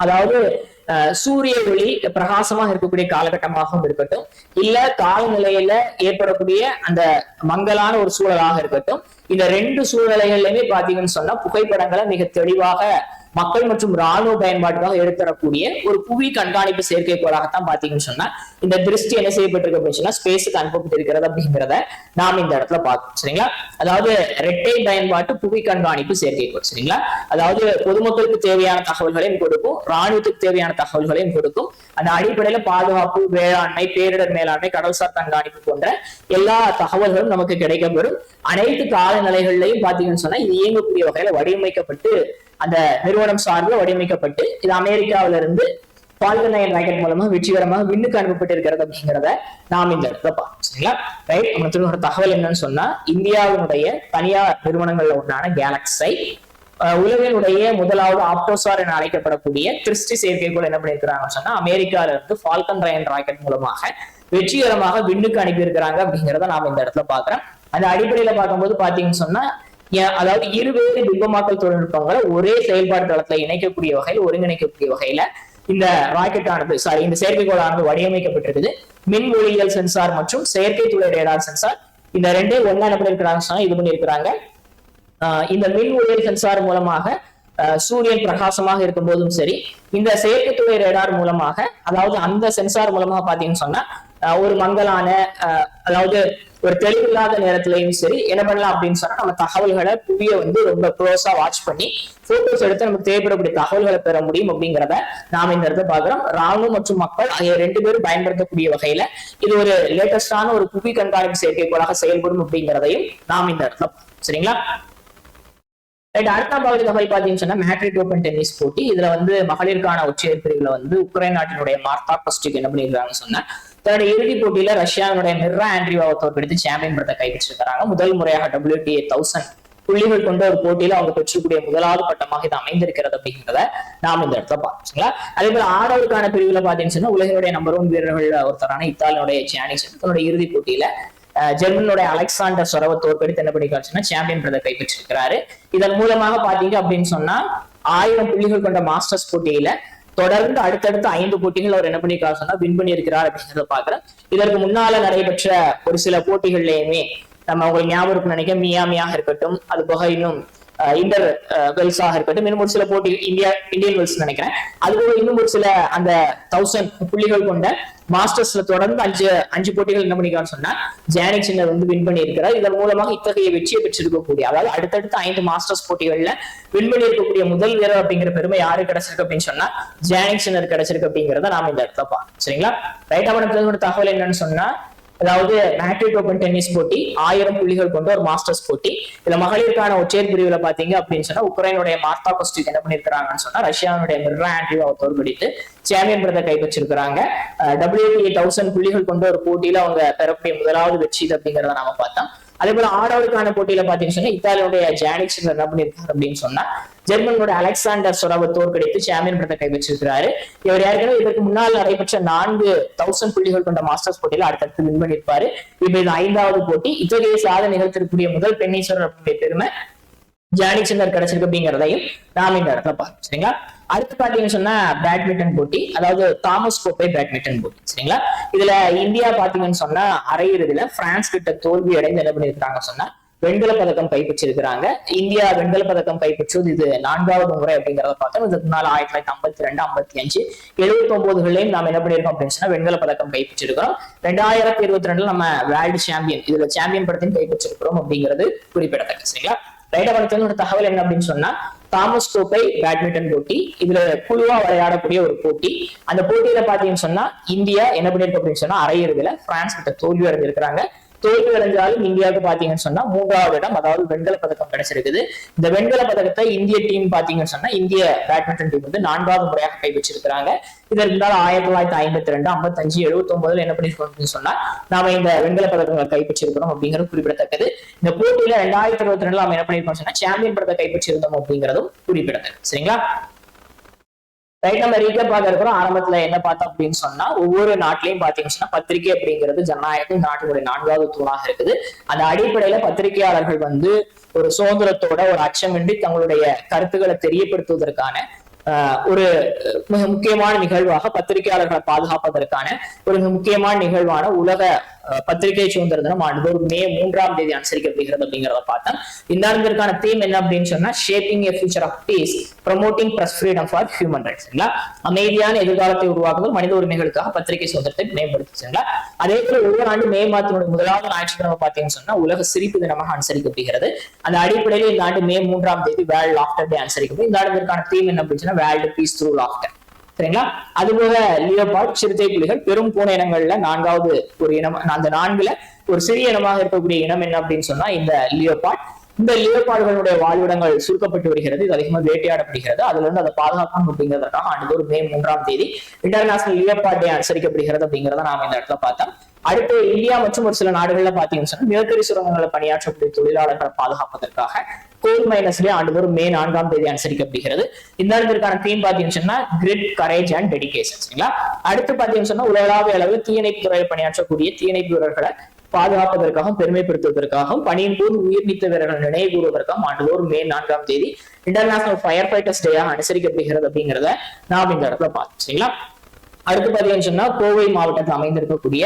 அதாவது சூரிய ஒளி பிரகாசமாக இருக்கக்கூடிய காலகட்டமாகவும் இருக்கட்டும், இல்ல காலநிலையில ஏற்படக்கூடிய அந்த மங்கலான ஒரு சூழலாக இருக்கட்டும், இந்த ரெண்டு சூழ்நிலைகள்லயுமே பாத்தீங்கன்னு சொன்னா புகைப்படங்களை மிக தெளிவாக மக்கள் மற்றும் ராணுவ பயன்பாட்டுக்காக எடுத்துறக்கூடிய ஒரு புவி கண்காணிப்பு செயற்கைக்கோளாகத்தான் பாத்தீங்கன்னு சொன்னா இந்த திருஷ்டி என்ன செய்யப்பட்டிருக்கு அப்படின்னு சொன்னா ஸ்பேஸுக்கு அனுப்பப்பட்டிருக்கிறது அப்படிங்கிறத நாம் இந்த இடத்துல பார்க்கணும். சரிங்களா? அதாவது இரட்டை பயன்பாட்டு புவி கண்காணிப்பு செயற்கைக்கோள். சரிங்களா? அதாவது பொதுமக்களுக்கு தேவையான தகவல்களையும் கொடுக்கும், ராணுவத்துக்கு தேவையான தகவல்களையும் கொடுக்கும். அந்த அடிப்படையில பாதுகாப்பு, வேளாண்மை, பேரிடர் மேலாண்மை, கடல்சார் கண்காணிப்பு போன்ற எல்லா தகவல்களும் நமக்கு கிடைக்கப்பெறும். அனைத்து காலநிலைகள்லையும் பாத்தீங்கன்னு சொன்னா இது இயங்கக்கூடிய வகையில வடிவமைக்கப்பட்டு அந்த நிறுவனம் சார்பில் வடிவமைக்கப்பட்டு இது அமெரிக்காவில இருந்து ஃபால்கன் 9 ராக்கெட் மூலமா வெற்றிகரமாக விண்ணுக்கு அனுப்பப்பட்டு இருக்கிறது அப்படிங்கிறத நாம் இந்த இடத்துல பார்க்கணும். சரிங்களா? ரைட். நமக்கு ஒரு தகவல் என்னன்னு சொன்னா இந்தியாவினுடைய தனியார் நிறுவனங்கள்ல ஒன்றான கேலக்ஸை உலகினுடைய முதலாவது ஆப்டோசார் என அழைக்கப்படக்கூடிய கிறிஸ்டி செயற்கைக்கோள் என்ன பண்ணிருக்கிறாங்கன்னு சொன்னா அமெரிக்கால இருந்து ஃபால்கன் 9 ராக்கெட் மூலமாக வெற்றிகரமாக விண்ணுக்கு அனுப்பி இருக்கிறாங்க அப்படிங்கிறத நாம இந்த இடத்துல பாக்குறோம். அந்த அடிப்படையில பார்க்கும்போது பாத்தீங்கன்னு சொன்னா அதாவது இருவேறு பிம்பமாக்கல் தொழில்நுட்பங்களை ஒரே செயல்பாடு தளத்துல இணைக்கக்கூடிய வகையில் ஒருங்கிணைக்கக்கூடிய வகையில இந்த ராக்கெட் ஆனது இந்த செயற்கைக்கோளானது வடிவமைக்கப்பட்டிருக்குது. மின் ஒளியியல் சென்சார் மற்றும் செயற்கை துளை ரேடார் சென்சார் இந்த ரெண்டே ஒன்னா என்ன பண்ணிருக்கிறாங்க இது பண்ணிருக்கிறாங்க. இந்த மின் ஒளியியல் சென்சார் மூலமாக சூரியன் பிரகாசமாக இருக்கும் போதும் சரி, இந்த செயற்கை துளை ரேடார் மூலமாக அதாவது அந்த சென்சார் மூலமாக பாத்தீங்கன்னு சொன்னா ஒரு மங்கலான அதாவது ஒரு தெளிவில்லாத நேரத்திலையும் சரி என்ன பண்ணலாம் அப்படின்னு சொன்னா நம்ம தகவல்களை புவிய வந்து ரொம்ப க்ளோஸா வாட்ச் பண்ணி போட்டோஸ் எடுத்து நமக்கு தேவைப்படக்கூடிய தகவல்களை பெற முடியும் அப்படிங்கிறத நாம இந்த இடத்துல பாக்குறோம். ராணுவம் மற்றும் மக்கள் ஆகிய ரெண்டு பேரும் பயன்படுத்தக்கூடிய வகையில இது ஒரு லேட்டஸ்டான ஒரு புவி கண்காணிப்பு செயற்கைக்கோளாக செயல்படும் அப்படிங்கிறதையும் நாம் இந்த இடத்துல சரிங்களா? அடுத்த தகவல் பாத்தீங்கன்னு சொன்னா மேட்ரிட் ஓபன் டென்னிஸ் போட்டி. இதுல வந்து மகளிருக்கான ஒற்றையர் பிரிவுல வந்து உக்ரைன் நாட்டினுடைய மார்த்தா கொஸ்டிக் என்ன பண்ணிருக்காங்கன்னு சொன்னா தன்னுடைய இறுதிப் போட்டியில ரஷ்யாவுடைய மிர்ரா ஆண்ட்ரீவாவை தோற்கடித்து சாம்பியன் பட்டத்தை கைப்பற்றிருக்கிறாங்க. முதல் முறையாக WTA 1000 புள்ளிகள் கொண்ட ஒரு போட்டியில அவங்க பெற்றக்கூடிய முதலாவது பட்டமாக இது அமைந்திருக்கிறது அப்படிங்கிறத நாம் இந்த இடத்துல பாத்தீங்களா? அதே போல ஆடவருக்கான பிரிவுல பாத்தீங்கன்னு சொன்னா உலகினுடைய நம்பர் 1 வீரர்கள் ஒருத்தரான இத்தாலியுடைய ஜானிஸ் தன்னுடைய இறுதிப் போட்டியில ஜெர்மனுடைய அலெக்சாண்டர் சொரவை தோற்கடித்து என்ன பண்ணிருக்காருன்னா சாம்பியன் பட்டத்தை கைப்பற்றிருக்கிறாரு. இதன் மூலமாக பாத்தீங்க அப்படின்னு சொன்னா 1000 புள்ளிகள் கொண்ட மாஸ்டர்ஸ் போட்டியில தொடர்ந்து அடுத்தடுத்த 5 போட்டிகள் அவர் என்ன பண்ணிருக்காரு சொன்னா வின் பண்ணி இருக்கிறார் அப்படிங்கிறத பாக்குறேன். இதற்கு முன்னால நடைபெற்ற ஒரு சில போட்டிகள்லயுமே நம்ம உங்களுக்கு ஞாபகம் இருக்குன்னு நினைக்க மியாமியாக இருக்கட்டும், அது போக இன்னும் இன்டர் வெல்ஸாக இருக்கட்டும், இன்னும் ஒரு சில போட்டி இந்தியன் வெல்ஸ் நினைக்கிறேன், அதுபோல இன்னும் ஒரு சில அந்த 1000 புள்ளிகள் கொண்ட மாஸ்டர்ஸ்ல தொடர்ந்து அஞ்சு போட்டிகள் என்ன பண்ணிருக்கான்னு சொன்னா ஜானிக் சின்னர் வந்து வின் பண்ணி இருக்கிறார். இதன் மூலமாக இத்தகைய வெற்றியை பெற்றிருக்கக்கூடிய அதாவது அடுத்தடுத்த 5 மாஸ்டர்ஸ் போட்டிகள்ல வின் பண்ணி இருக்கக்கூடிய முதல் வீரர் அப்படிங்கிற பெருமை யாரு கிடைச்சிருக்கு அப்படின்னு சொன்னா ஜானிக் சின்னர் கிடைச்சிருக்கு அப்படிங்கிறத நாம இந்த இடத்துல பார்க்கணும். சரிங்களா? ரைட். அவனுக்கு தகவல் என்னன்னு சொன்னா அதாவது மேட்ரிட் ஓபன் டென்னிஸ் போட்டி 1000 புள்ளிகள் கொண்ட ஒரு மாஸ்டர்ஸ் போட்டி. இதுல மகளிருக்கான ஒற்றையர் பிரிவுல பாத்தீங்க அப்படின்னு சொன்னா உக்ரைனுடைய மார்த்தா கொஸ்டிக் என்ன பண்ணிருக்காங்கன்னு சொன்னா ரஷ்யாவுடைய மிர்ரா ஆண்ட்ரீவாவை தோற்கடித்து சாம்பியன் பட்டத்தை கைப்பற்றிருக்கிறாங்க. WTA 1000 புள்ளிகள் கொண்ட ஒரு போட்டியில அவங்க பெறக்கூடிய முதலாவது வெற்றி அப்படிங்கிறத நாம பார்த்தோம். அதே போல ஆடவருக்கான போட்டியில பாத்தீங்கன்னு சொன்னா இத்தாலியுடைய ஜானிக்ஸ் என்ன பண்ணிருக்காரு அப்படின்னு சொன்னா ஜெர்மனோட அலெக்சாண்டர் சொரவை தோற்கடித்து சாம்பியன் பட்டத்தை கைப்பற்றிருக்கிறாரு. இவர் ஏற்கனவே இதற்கு முன்னால் நடைபெற்ற 4000 புள்ளிகள் கொண்ட மாஸ்டர்ஸ் போட்டியில அடுத்தடுத்து வின் பண்ணிருப்பாரு. இப்ப இது 5வது போட்டி. இத்தகைய சாதனை நிகழ்த்திருக்கக்கூடிய முதல் பெண்ணீஸ்வரர் அப்படின்ற பெருமை ஜானிக் சின்னர் கிடைச்சிருக்கு அப்படிங்கிறதையும் நாம் இந்த இடத்துல பார்க்கணும். சரிங்களா? அடுத்து பாத்தீங்கன்னு சொன்னா பேட்மிண்டன் போட்டி, அதாவது தாமஸ் கோப்பை பேட்மிண்டன் போட்டி. சரிங்களா? இதுல இந்தியா பாத்தீங்கன்னு சொன்னா அரையிறுதியில பிரான்ஸ் கிட்ட தோல்வி அடைந்து என்ன பண்ணிருக்காங்க சொன்னா வெண்கல பதக்கம் கைப்பற்றிருக்கிறாங்க. இந்தியா வெண்கல பதக்கம் கைப்பற்றுவது இது 4வது முறை அப்படிங்கிறத பார்த்தோம். இதுக்கு முன்னால் 1952, 55, 79 நாம என்ன பண்ணிருக்கோம் அப்படின்னு சொன்னா வெண்கல பதக்கம் கைப்பற்றிருக்கிறோம். 2022 நம்ம வேர்ல்டு சாம்பியன், இதுல சாம்பியன் படத்தையும் கைப்பற்றிருக்கிறோம் அப்படிங்கிறது குறிப்பிடத்தக்க. சரிங்களா? ரைட். ஒரு தகவல் என்ன அப்படின்னு சொன்னா தாமஸ் கோப்பை பேட்மிண்டன் போட்டி, இதுல குழுவா விளையாடக்கூடிய ஒரு போட்டி. அந்த போட்டியில பாத்தீங்கன்னு சொன்னா இந்தியா என்ன பண்ணிருக்கு அப்படின்னு சொன்னா அரையிறுதியில பிரான்ஸ் கிட்ட தோல்வி அடைஞ்சிருக்கிறாங்க. தோல்வி அடைஞ்சாலும் இந்தியாவுக்கு பாத்தீங்கன்னு சொன்னா 3வது இடம், அதாவது வெண்கல பதக்கம் கிடைச்சிருக்குது. இந்த வெண்கல பதக்கத்தை இந்திய டீம் பாத்தீங்கன்னு சொன்னா இந்திய பேட்மிண்டன் டீம் வந்து 4வது முறையாக கைப்பற்றிருக்கிறாங்க. இதற்கு முன்னால் 1952, 55, 79 என்ன பண்ணிருக்கோம் அப்படின்னு சொன்னா நாம இந்த வெண்கல பதக்கங்களை கைப்பற்றிருக்கிறோம் அப்படிங்கிறது குறிப்பிடத்தக்கது. இந்த போட்டியில 2022 நாம என்ன பண்ணிருக்கோம் சொன்னா சாம்பியன் படத்தை கைப்பற்றிருந்தோம் அப்படிங்கிறதும் குறிப்பிடத்தக்கது. சரிங்களா? ரைட். நம்ம ரீகேப் பார்க்க இருக்கிறோம். ஆரம்பத்துல என்ன பார்த்தோம் அப்படின்னு சொன்னா ஒவ்வொரு நாட்டிலையும் பாத்தீங்கன்னா சொன்னா பத்திரிகை அப்படிங்கிறது ஜனநாயகத்தின் நாட்டினுடைய 4வது தூணாக இருக்குது. அந்த அடிப்படையில பத்திரிகையாளர்கள் வந்து ஒரு சுதந்திரத்தோட ஒரு அச்சமின்றி தங்களுடைய கருத்துக்களை தெரியப்படுத்துவதற்கான ஒரு மிக முக்கியமான நிகழ்வாக பத்திரிகையாளர்களை பாதுகாப்பதற்கான ஒரு மிக முக்கியமான நிகழ்வான உலக பத்திரிகை சுதந்திர தினம் ஆண்டுதோறும் மே 3ஆம் தேதி அனுசரிக்கப்படுகிறது அப்படிங்கிறத பார்த்தோம். இந்த ஆண்டிற்கான தீம் என்ன அப்படின்னு சொன்னா shaping a future of peace, promoting press freedom for human rights. அமைதியான எதிர்காலத்தை உருவாக்குதல், மனித உரிமைகளுக்காக பத்திரிகை சுதந்திரத்தை மேம்படுத்துச்சுங்களா. அதே போல ஒவ்வொரு ஆண்டு மே மாதத்தினுடைய முதலாவது ஞாயிற்றுக்கிழமை பார்த்தீங்கன்னு சொன்னா உலக சிரிப்பு தினமாக அனுசரிக்கப்படுகிறது. அந்த அடிப்படையில் இந்த ஆண்டு மே 3ஆம் தேதி வேர்ல்ட் லாஃப்டர் டே அனுசரிக்கப்படும். இந்த ஆண்டிற்கான தீம் என்ன அப்படின்னு சொன்னா வேர்ல்ட் பீஸ் த்ரூ லாஃப்டர். சரிங்களா? அதுபோக லியோபார்ட் சிறுத்தை புலிகள் பெரும் பூனை இனங்கள்ல 4வது ஒரு இனம். அந்த 4ல ஒரு சிறிய இனமாக இருக்கக்கூடிய இனம் என்ன அப்படின்னு சொன்னா இந்த லியோபார்ட். இந்த லியோபார்டுகளுடைய வாழ்விடங்கள் சுருக்கப்பட்டு வருகிறது. இது அதிகமாக வேட்டையாடப்படுகிறது. அதுல இருந்து அதை பாதுகாக்கணும் அப்படிங்கிறதுக்காக ஆண்டுதோறும் மே 3ஆம் தேதி இன்டர்நேஷனல் லியோபார்ட் டே அனுசரிக்கப்படுகிறது அப்படிங்கிறத நாம இந்த இடத்துல பார்த்தோம். அடுத்து இந்தியா மற்றும் ஒரு சில நாடுகள்ல பாத்தீங்கன்னு சொன்னா நிலக்கரி சுரங்கங்களை பணியாற்றக்கூடிய தொழிலாளர்களை பாதுகாப்பதற்காக கோல் மைனஸ் டே ஆண்டுதோறும் மே 4ஆம் தேதி அனுசரிக்கப்படுகிறது. இந்த ஆண்டிற்கான தீம் பாத்தீங்கன்னு சொன்னா கிரிட், கரேஜ் அண்ட் டெடிகேஷன். சரிங்களா? அடுத்து பாத்தீங்கன்னு சொன்னா உலகளாவிய அளவில் தீயணைப்பு துறையில் பணியாற்றக்கூடிய தீயணைப்பு வீரர்களை பாதுகாப்பதற்காகவும் பெருமைப்படுத்துவதற்காகவும் பணியின் போது உயிர் நீத்த வீரர்கள் நினைவு கூறுவதற்காகவும் ஆண்டுதோறும் மே 4ஆம் தேதி இன்டர்நேஷனல் ஃபயர் ஃபைட்டர்ஸ் டேயாக அனுசரிக்கப்படுகிறது அப்படிங்கிறத நாம் இந்த இடத்துல பார்த்தோம். சரிங்களா? அடுத்து பாத்தீங்கன்னு சொன்னா கோவை மாவட்டத்தில் அமைந்திருக்கக்கூடிய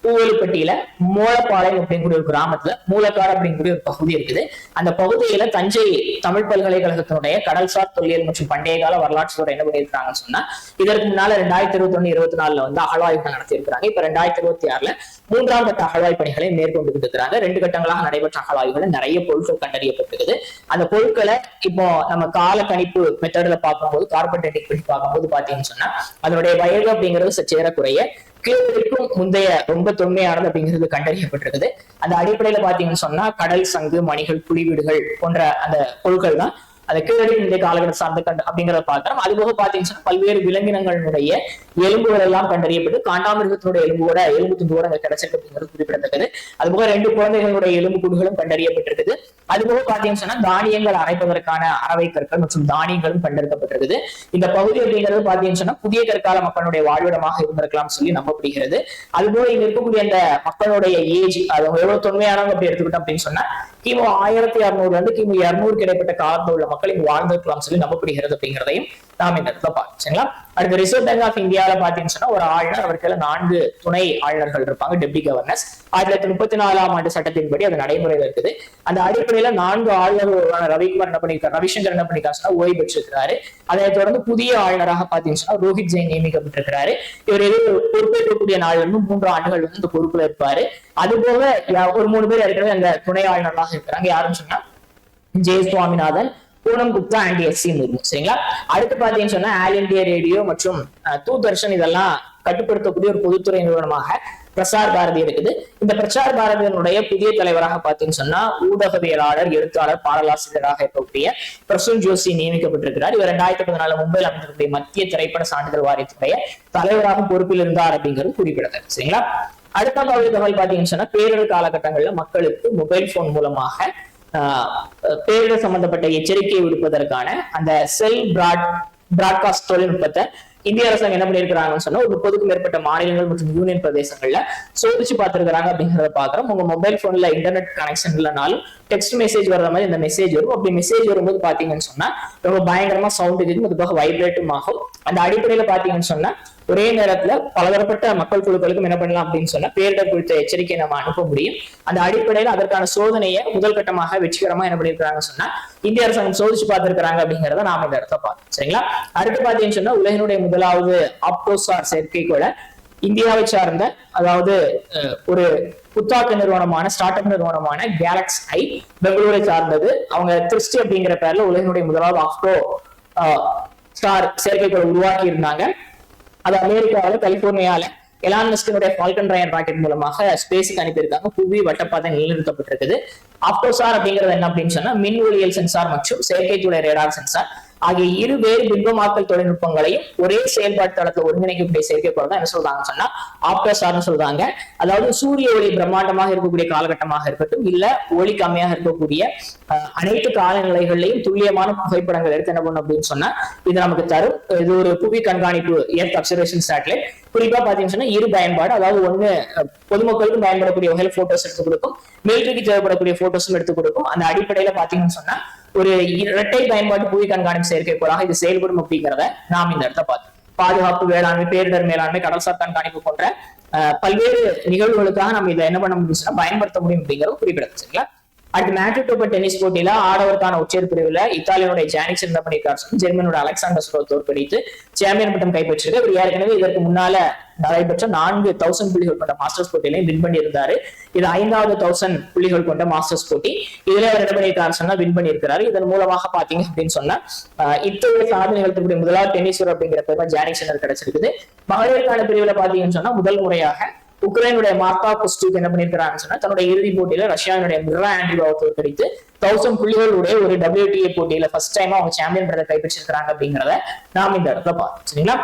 பூவலுப்பட்டியில மூலப்பாளையம் அப்படிங்கக்கூடிய ஒரு கிராமத்துல மூலக்காடு அப்படிங்கக்கூடிய ஒரு பகுதி இருக்குது. அந்த பகுதியில தஞ்சை தமிழ் பல்கலைக்கழகத்தினுடைய கடல்சார் தொல்லியல் மற்றும் பண்டைய கால வரலாற்று துறை என்ன பண்ணியிருக்காங்கன்னு சொன்னா இதற்கு முன்னால 2021, 24 வந்து அகழ்வாய்வுகள் நடத்தியிருக்கிறாங்க. இப்ப 2026 3ஆம் கட்ட அகழ்வாய்வு பணிகளை மேற்கொண்டு இருக்கிறாங்க. 2 கட்டங்களாக நடைபெற்ற அகழ்வாய்வுகள் நிறைய பொருட்கள் கண்டறியப்பட்டிருக்குது. அந்த பொருட்களை இப்போ நம்ம கால கணிப்பு மெத்தட்ல பார்க்கும்போது கார்பன் டேட்டிங் பண்ணி பார்க்கும்போது பாத்தீங்கன்னு சொன்னா அதனுடைய வயது அப்படிங்கிறது சற்றேறக்குறைய கிலோவிற்கும் முந்தைய ரொம்ப தொன்மையானது அப்படிங்கிறது கண்டறியப்பட்டிருக்குது. அந்த அடிப்படையில பாத்தீங்கன்னு சொன்னா கடல் சங்கு, மணிகள், புலிவீடுகள் போன்ற அந்த பொருட்கள் தான் அந்த கீழடி இந்த காலகட்ட சார்ந்த அப்படிங்கிறத பார்க்கிறோம். அதுபோக பாத்தீங்கன்னா பல்வேறு விலங்கினங்களுடைய எலும்புகள் எல்லாம் கண்டறியப்பட்டு காண்டாமிருகத்தினுடைய எலும்பு துண்டோட அங்க கிடைச்சிருக்கு அப்படிங்கிறது குறிப்பிடத்தக்கது. அதுபோக 2 குழந்தைகளுடைய எலும்பு கூடுகளும் கண்டறியப்பட்டிருக்குது. அதுபோக பாத்தீங்கன்னு சொன்னா தானியங்கள் அரைப்பதற்கான அரவை கற்கள் மற்றும் தானியங்களும் கண்டெடுக்கப்பட்டிருக்குது. இந்த பகுதி அப்படிங்கிறது பாத்தீங்கன்னு சொன்னா புதிய கற்கால மக்களுடைய வாழ்விடமாக இருந்திருக்கலாம் சொல்லி நம்பப்படுகிறது. அதுபோல இங்க இருக்கக்கூடிய அந்த மக்களுடைய ஏஜ் அது எவ்வளவு தொன்மையானவங்க அப்படி எடுத்துக்கிட்டோம் அப்படின்னு சொன்னா கிமு 1600 கிமு 200 இடைப்பட்ட காலத்தில் உள்ள மக்கள் இங்கு வாழ்ந்திருக்கலாம் சொல்லி நம்பப்படுகிறது அப்படிங்கிறதையும் நாம் இந்த இடத்துல பாத்தீங்களா. அடுத்து ரிசர்வ் பேங்க் ஆஃப் இந்தியாவில பாத்தீங்கன்னா ஒரு ஆளுநர், அவருக்கு 4 துணை ஆளுநர்கள் இருப்பாங்க, டெப்டி கவர்னர்ஸ். 1934ஆம் ஆண்டு சட்டத்தின்படி அது நடைமுறையில் இருக்குது. அந்த அடிப்படையில 4 ஆளுநர்களான ரவிக்குமார் என்ன பண்ணிருக்காரு, ரவிசங்கர் என்ன பண்ணிருக்காருன்னா ஓய்வு பெற்றிருக்கிறாரு. அதை தொடர்ந்து புதிய ஆளுநராக பாத்தீங்கன்னா ரோஹித் ஜெயின் நியமிக்கப்பட்டிருக்கிறாரு. இவர் பொறுப்பேற்கக்கூடிய நாள் 3 ஆண்டுகள் வந்து இந்த பொறுப்புல இருப்பாரு. அதுபோக ஒரு 3 பேர் ஏற்கனவே அந்த துணை ஆளுநராக இருக்கிறாங்க. யாருன்னு சொன்னா J Swaminathan, Poonam Gupta and SC. Murmu. சரிங்களா? அடுத்து பாத்தீங்கன்னு சொன்னா ஆல் இந்தியா ரேடியோ மற்றும் தூர்தர்ஷன் இதெல்லாம் கட்டுப்படுத்தக்கூடிய ஒரு பொதுத்துறை நிறுவனமாக பிரசார் பாரதி இருக்குது. இந்த பிரசார் பாரதியினுடைய புதிய தலைவராக பார்த்தீங்கன்னு சொன்னா ஊடகவியலாளர், எழுத்தாளர், பாடலாசிரியராக இருக்கக்கூடிய பிரசூன் ஜோஷி நியமிக்கப்பட்டிருக்கிறார். இவர் 2014 மும்பையில் அமைந்திருக்கிற மத்திய திரைப்பட சான்றிதழ் வாரியத்துடைய தலைவராக பொறுப்பில் இருந்தார் அப்படிங்கிறது குறிப்பிடத்தக்கது. சரிங்களா? அடுத்த தகவல் பாத்தீங்கன்னு சொன்னா பேரிடர் காலகட்டங்கள்ல மக்களுக்கு மொபைல் போன் மூலமாக பேரிடர் சம்பந்தப்பட்ட எச்சரிக்கையை விடுப்பதற்கான அந்த செல் பிராட்காஸ்ட் தொழில்நுட்பத்தை இந்திய அரசாங்கம் என்ன பண்ணிருக்காங்கன்னு சொன்னா ஒரு 30க்கும் மேற்பட்ட மாநிலங்கள் மற்றும் யூனியன் பிரதேசங்கள்ல சோதிச்சு பார்த்திருக்காங்க அப்படிங்கறத பாக்குறோம். உங்க மொபைல் போன்ல இன்டர்நெட் கனெக்ஷன் இல்லைனாலும் டெக்ஸ்ட் மெசேஜ் வர்ற மாதிரி இந்த மெசேஜ் வரும். அப்படி மெசேஜ் வரும்போது பாத்தீங்கன்னு சொன்னா ரொம்ப பயங்கரமா சவுண்ட் இருக்கும், அது போக வைப்ரேட்டும் ஆகும். அந்த அடிப்படையில பாத்தீங்கன்னு சொன்னா ஒரே நேரத்துல பலதரப்பட்ட மக்கள் குழுக்களுக்கும் என்ன பண்ணலாம் அப்படின்னு சொன்னா பேரிடர் குறித்த எச்சரிக்கையை நம்ம அனுப்ப முடியும். அந்த அடிப்படையில அதற்கான சோதனையை முதல் கட்டமாக வெற்றிகரமா என்ன பண்ணிருக்காங்கன்னு சொன்னா இந்திய அரசாங்கம் சோதிச்சு பார்த்திருக்கிறாங்க அப்படிங்கிறத நாம இந்த இடத்த பார்த்தோம். சரிங்களா? அடுத்து பாத்தீங்கன்னு சொன்னா உலகினுடைய முதலாவது ஆப்டோசார் செயற்கைக்கோளை இந்தியாவை சார்ந்த, அதாவது ஒரு புத்தாக்க நிறுவனமான ஸ்டார்ட் அப் நிறுவனமான கேலக்ஸ் ஐ பெங்களூரை சார்ந்தது. அவங்க திருஷ்டி அப்படிங்கிற பேர்ல உலகினுடைய முதலாவது ஆப்டோ ஸ்டார் செயற்கைக்கோளை உருவாக்கி இருந்தாங்க. அது அமெரிக்காவில கலிபோர்னியால எலான் மஸ்கினுடைய ஃபால்கன் ராயன் ராக்கெட் மூலமாக ஸ்பேஸுக்கு அனுப்பியிருக்காங்க. புவி வட்டப்பாதை நிலைநிறுத்தப்பட்டிருக்குது. ஆப்டோசார் அப்படிங்கிறது என்ன அப்படின்னு சொன்னா மின் ஒளியியல் சென்சார் மற்றும் செயற்கைத்துறை ரேடார் சென்சார் ஆகிய இரு வேறு பிம்பமாக்கல் தொழில்நுட்பங்களையும் ஒரே செயல்பாட்டு தளத்துல ஒருங்கிணைக்கக்கூடிய செயற்கைக்கோள் தான் என்ன சொல்றாங்கன்னு சொன்னா ஆப்டோசார்னு சொல்றாங்க. அதாவது சூரிய ஒளி பிரம்மாண்டமாக இருக்கக்கூடிய காலகட்டமாக இருக்கட்டும், இல்ல ஒளி கம்மியாக இருக்கக்கூடிய அனைத்து காலநிலைகள்லையும் துல்லியமான புகைப்படங்கள் எடுத்து என்ன பண்ணும் அப்படின்னு சொன்னா இது நமக்கு தரும். இது ஒரு புவி கண்காணிப்பு எர்த் அப்சர்வேஷன் சேட்டலைட். குறிப்பா பாத்தீங்கன்னா இரு பயன்பாடு, அதாவது ஒண்ணு பொதுமக்களுக்கும் பயன்படக்கூடிய வகையில போட்டோஸ் எடுத்து கொடுக்கும், மிலிட்டரிக்கு தேவைப்படக்கூடிய போட்டோஸும் எடுத்து கொடுக்கும். அந்த அடிப்படையில பாத்தீங்கன்னு சொன்னா ஒரு இரட்டை பயன்பாட்டு புவி கண்காணிப்பு செயற்கைக்கோளாக இது செயல்படும் அப்படிங்கிறத நாம் இந்த இடத்த பார்த்தோம். பாதுகாப்பு, வேளாண்மை, பேரிடர் மேலாண்மை, கடல்சார் கண்காணிப்பு போன்ற பல்வேறு நிகழ்வுகளுக்காக நம்ம இதை என்ன பண்ண முடியும் பயன்படுத்த முடியும் அப்படிங்கிறது குறிப்பிடத்தக்கது. சரிங்களா? அடுத்து மேட்ரிட் ஓபன் டென்னிஸ் போட்டியில ஆடவருக்கான உச்சேர் பிரிவுல இத்தாலியனுடைய ஜானிக் என்ன பண்ணிருக்காரு, ஜெர்மனோட அலெக்சாண்டர் ஸ்லோவ் தோற்கடித்து சாம்பியன் பட்டம் கைப்பற்றிருக்கு. இவர் ஏற்கனவே இதற்கு முன்னால நடைபெற்ற 4000 புள்ளிகள் கொண்ட மாஸ்டர்ஸ் போட்டியிலையும் வின் பண்ணி இருந்தாரு. இது 5000 புள்ளிகள் கொண்ட மாஸ்டர்ஸ் போட்டி. இதுல அவர் என்ன பண்ணியிருக்காரு சொன்னா வின் பண்ணியிருக்கிறாரு. இதன் மூலமாக பாத்தீங்க அப்படின்னு சொன்னா இத்தகைய சாதனை நிகழ்த்தக்கூடிய முதலாவது டென்னிஸ்வர் அப்படிங்கிற பேர் ஜானிக் சின்னர் கிடைச்சிருக்குது. மகளிருக்கான பிரிவுல பாத்தீங்கன்னு சொன்னா முதல் முறையாக உக்ரைனுடைய மார்த்தா குஸ்டுக் என்ன பண்ணிருக்காங்கன்னு சொன்னா தன்னுடைய இறுதி போட்டியில ரஷ்யாவினுடைய மிரா ஆண்ட்ரீவாவை தோற்கடித்து 1000 புள்ளிகளுடைய ஒரு WTA போட்டியில ஃபர்ஸ்ட் டைம் அவங்க சாம்பியன் பட்டத்தை கைப்பற்றிருக்காங்க அப்படிங்கிறத நாம் இந்த இடத்துல பார்த்தோம். சரிங்களா?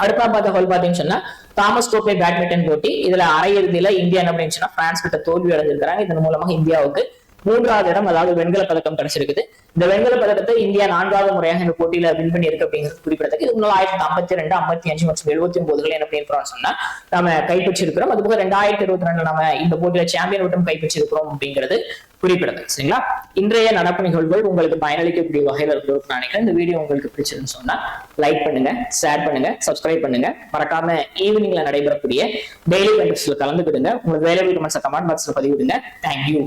அடுத்த தகவல் பாத்தீங்கன்னு சொன்னா தாமஸ் கோப்பை பேட்மிண்டன் போட்டி. இதுல அரையிறுதியில இந்தியா என்ன பண்ணிருச்சுன்னா பிரான்ஸ் கிட்ட தோல்வி அடைஞ்சிருக்காங்க. இதன் மூலமாக இந்தியாவுக்கு 3வது இடம், அதாவது வெண்கல பதக்கம் கிடைச்சிருக்குது. இந்த வெண்கல பதக்கத்தை இந்தியா 4வது முறையாக இந்த போட்டியில வின் பண்ணி இருக்கு அப்படிங்கிறது குறிப்பிடத்தக்க. இது 1952, 55 மற்றும் 79 என்ன பண்ணிருக்கிறோம் சொன்னா நம்ம கைப்பற்றிருக்கிறோம். அது போக 2022 நம்ம இந்த போட்டியில சாம்பியன் பட்டம் கைப்பற்றிருக்கிறோம் அப்படிங்கிறது குறிப்பிடத்தக்க. சரிங்களா? இன்றைய நடப்பு நிகழ்வுகள் உங்களுக்கு பயனளிக்கக்கூடிய வகையில் இருக்கிறது நினைக்கிறேன். இந்த வீடியோ உங்களுக்கு பிடிச்சிருன்னு சொன்னா லைக் பண்ணுங்க, ஷேர் பண்ணுங்க, சப்ஸ்கிரைப் பண்ணுங்க. மறக்காம ஈவினிங்ல நடைபெறக்கூடிய டெய்லி கண்டெக்ட்ஸ்ல கலந்துக்கிடுங்க. உங்களுக்கு வேலைகள் கமெண்ட்ஸ் கமெண்ட் பாக்ஸ்ல பதிவிடுங்க. தேங்க்யூ.